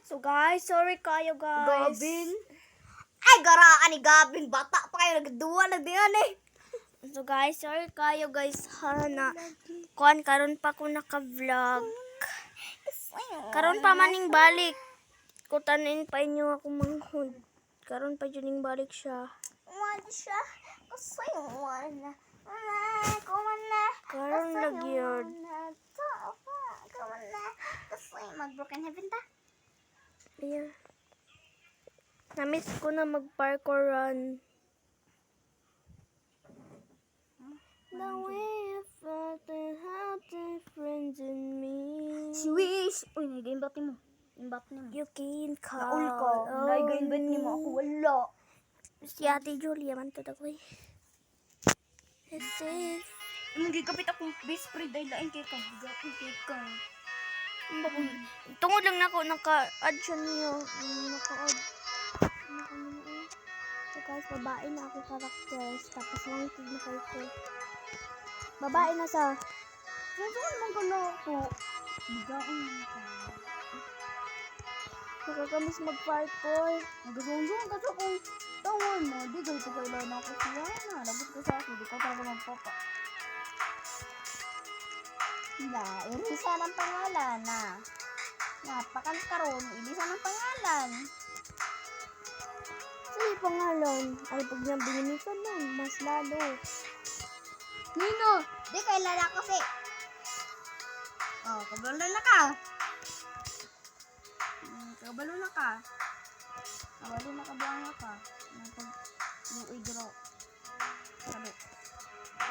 So guys, sorry kayo guys. Gabin. Ay, garaan ni Gabin. Bata pa kayo. Nagduwa na diyan eh. So guys, sorry kayo guys. Hana. Kuan karon pa ko naka-vlog. Karon pa maning balik. Kutanin pa inyo ako manghod. Karon pa juning balik siya. Wala siya. Kasi wala. Kumana. Karon lagi yun. Kumana. Kasi mag-broken heaven ta. Yeah. Namiss ko na mag-parkour run. The way I felt and how different in me. Swish. Uy, nag-imbap ni mo. Imbap ni mo. You can call. Naul ko. Nag-imbap ni mo. Ako wala. Si Ate Julia man to dagoy. Kasi Mungkin kapit akong best friend dahil lain kay kabiga. Kay ka. tungod lang nako naka-add siya niyo. Naka-add. So guys, babae na ako characters. Tapos lang tig na kayo ko. Babae na sa. Saan mong gala ko? Bigaon mo ka. Nakakamiss mag-parkour. Nagasunsong ka kung tawon mo. Di ganito kailan ako siya na. Labot ko sa akin. Di ka talaga magpapa. Ilisa ng pangalan na. Napakalkaroon. Ilisa ng pangalan. Sige pangalan. Ay pag niyang bininisan nun, mas lalo. Nino! Di kailan ako si. Oh, kabalo na ka. Kabalo na ka. Kabalo na ka buwang ka. Luoy garo. Kalo.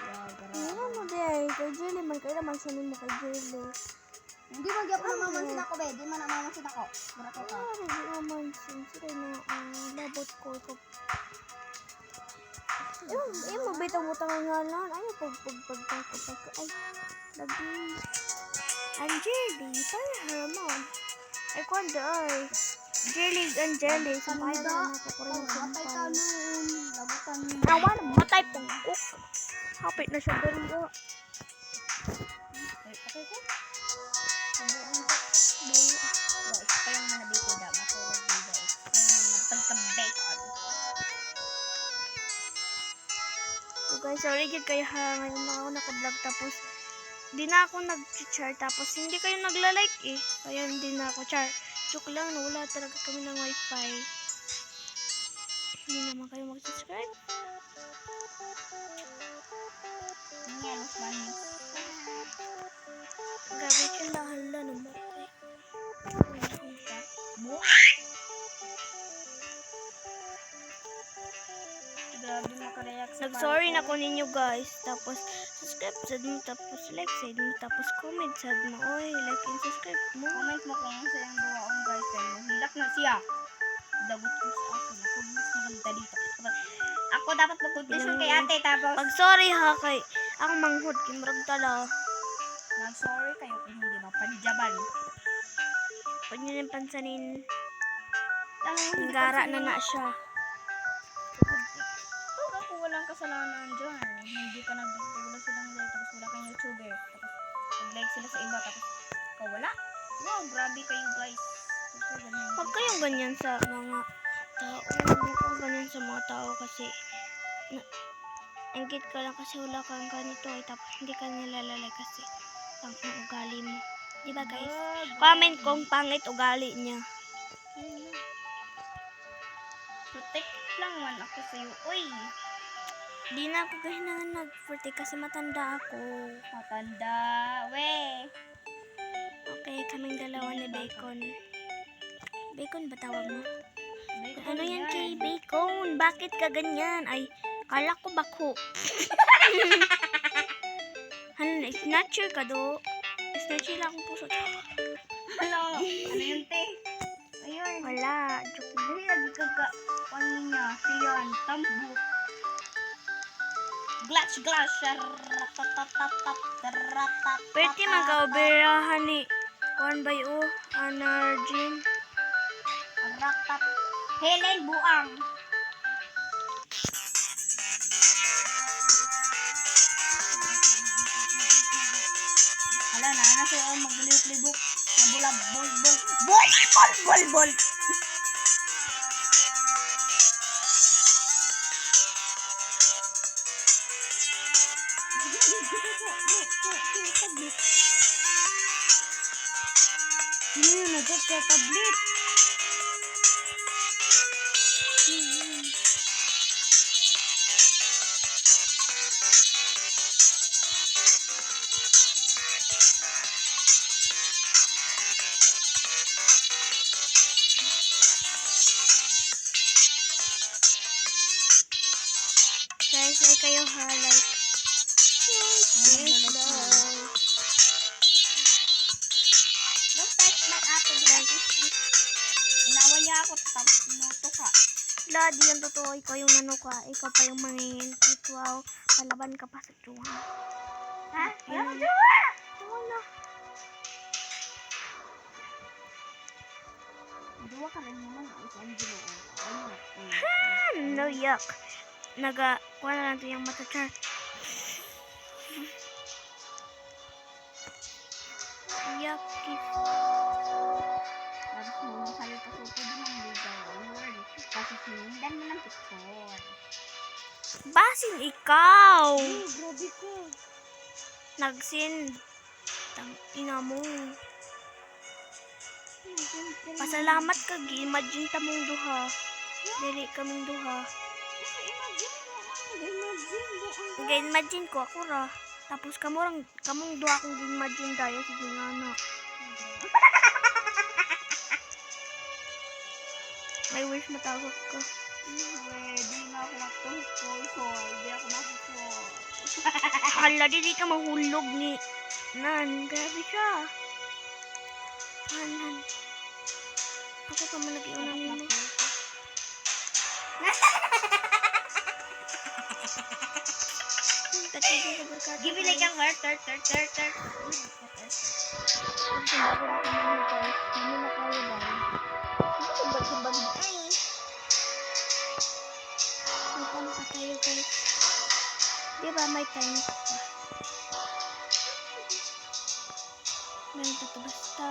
Ano mo day? Kay Jelly man. Kaya naman siya mo kay Jelly. Hindi mo gyapon na mamansin ako be. Di man na mamansin ako. Grato ka. Hindi naman siya. Sige na labot ko. Eh, mabitang utang ang ngalan. Ay, pag. Ay, lagi. Ang Jelly. Tayo Herman. Ay, kwanda ay. Jelly and Jelly. Sabay na nakakurin yung Matay ka noon. Labutan mo. Nawan, matay pong cook. Hapit na siya dito. Ay, okay ko. Sabuan ko. Expire mo na dito da. Matulog dito. Expire mo na pagka-bacon. So guys, sorry gid kayo ha. Ngayon na ako naka-vlog tapos di na ako nag-char tapos hindi kayo nagla-like eh. Kaya hindi na ako char. Joke lang, wala talaga kami ng wifi. Hindi naman kayo mag-subscribe. Yan, mas manis. Gabi siya lahala ng wifi. Grabe makareact sa Nag-sorry na ko ninyo guys. Tapos subscribe sad mo. Tapos like sad mo. Tapos comment sad mo. Oy, like and subscribe mo. comment mo kung ano sayang gawaon guys. Kaya hilak na siya. Dagot ko sa akin. Ako mas maganda dito. Ako dapat mag-confession kay ate. Tapos Pag sorry ha kay ang manghod kimrag tala. mag-sorry kayo kung hindi mapadyaban. Pag nyo nang pansanin, Hindi gara kasi na na siya. Pag ako walang kasalanan dyan. Hindi ka wala silang like. Tapos wala kang YouTuber. Tapos nag-like sila sa iba. Tapos ikaw wala. Wow, grabe kayo guys. Huwag kayong ganyan sa mga tao. Huwag kayong ganyan sa mga tao kasi ingit ka lang kasi wala kang ganito ay tapos hindi ka nilalalay kasi pang ugali mo. Diba guys? Comment kung pangit ugali niya. Protect lang man ako sa'yo. Uy! Di na ako gahinangan mag-40 kasi matanda ako. Matanda. We! Okay, kaming dalawa ni Bacon. Bacon ba tawag mo? Ano yan kay Bacon? Bakit ka ganyan? Ay, kala ko bako. Ano na, snatcher ka do? Snatcher lang akong puso. Hello! Ano yun, te? Ayun. Wala, joke lang. Dali nagkaka... Ano niya? Siyan. Tambo. Glitch. Pwede magkaubirahan ni Juan Bayo, Anarjin. Helen Buang. Hala na, nasa yung magbulibok. Nabulab, bol. Bol. Sino yung nagkaka-tablet? Guys, like kayo ha, like. Yes, love. Don't touch my apple like inaway niya ako tapos inuto ka. Ladi yung totoo, ikaw yung nanuka, ikaw pa yung mangingintip, wow, palaban ka pa sa tsuha. Ha? Wala mo Yun. jowa! Wala. Jowa ka rin naman ang isang Angelo. No, yuck. Kuha na lang ito yung mata char. Yucky. Tapos mo sa'yo pa soto din ang ligaw. Kasi sinundan mo ng picture. Basin ikaw! Grabe ko. Nagsin. Ina mo. Pasalamat ka, imagine ta mong duha. Dili kaming duha. Imagine ko, ako ra. Tapos kamong duha akong imagine dahil sige nga na. May wish matawag ko. Di na ako mag-console. Di ako mag-console. Hala, di ka mahulog ni Nan. Grabe siya. Nan. Ako pa man nag-iunan mo. Give me like a heart. Diba may time pa? Ganito to basta.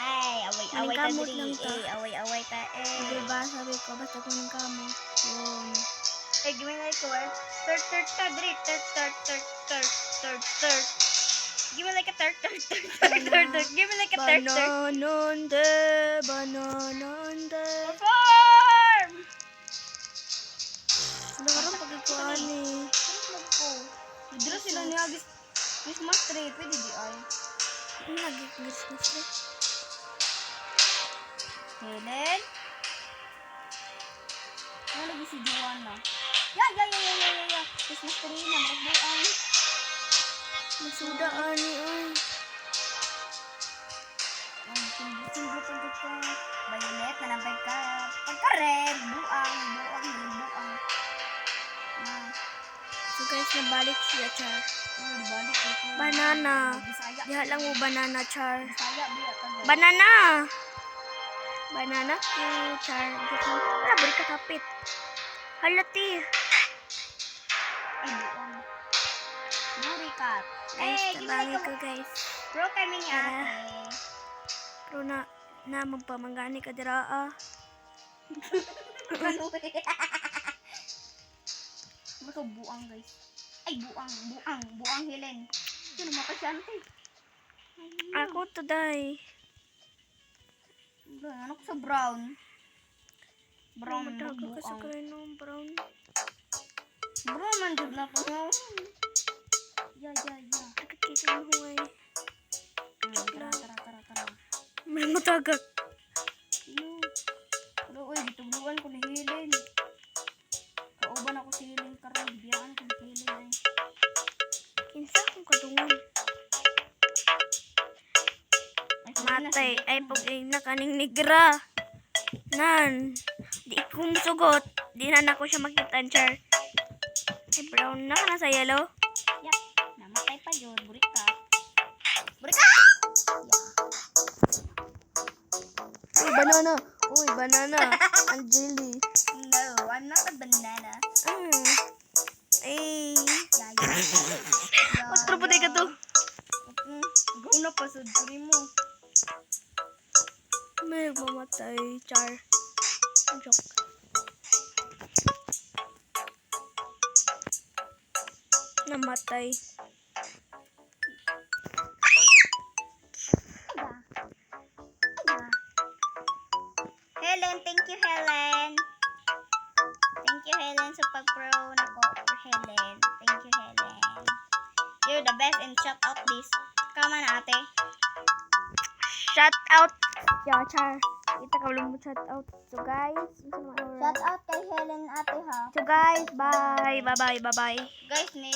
Ay, away ta Nanggamot diri. lang ta. Away ta Diba sabi ko basta kung ng kamot. Yun. Eh, give me like a heart. Ta diri. Give me like a turt. Give me like a turt. Bananonde. Perform! Ano ka rin pagkikuhan eh. Dito sila niya Christmas tree. Pwede di ay. Ano nag-Christmas na? Helen? Ano lagi si Joanna? Ya. Christmas tree na. Maragbuan. Masudaan ni ay. Ang tunggu ka. Violet, nanampay ka. Pagka-red. Buang. So guys, nabalik siya, Char. Dibalik ko. Banana. Bisaya. Diha lang mo banana, Char. Bisaya, biya. Tagal. Banana! Banana ko, Char. Wala, balik ka kapit. Halati. Ay, buang. Burikat. Guys, Gimana tabangin ka ko, guys. Bro, kami ni ate. Pero na magpamanggani ka dira, ah. Baka buang, guys. Ay, buang, Helen. Ito naman kasi ano to eh. Ako today. Ano ko sa brown? Brown, Mataga ka sa buang. kayo brown. Brown man jud na ko. Ya. Nakikita mo huway. Tara. May matagak. Pero oy, bitugluan ko ni Helen. Kauban ako si Helen karon, biyaan ko ni Helen ay. Kinsa akong kadungan. Matay. Ay, pag nakaning nigra. Nan. Di ko musugot. Di na ko siya makita, Char. Ay, brown na ka na sa yellow. Yak, namatay pa yun. Burikat. Uy, banana. Angeli. No, I'm not a banana. Ay. Yeah. Otro pa ka to. Gauna pa sa diri mo. May mamatay, char. Joke. Namatay. Helen, thank you, Helen. Thank you, Helen, sa pag-pro na ko. Helen. Thank you, Helen. You're the best and shout out this. Kama na, ate. Shout out. Yeah, char. Kita ka mo shout out. So guys, Shout out kay Helen, ate, ha. So guys, bye. Bye. Guys, ni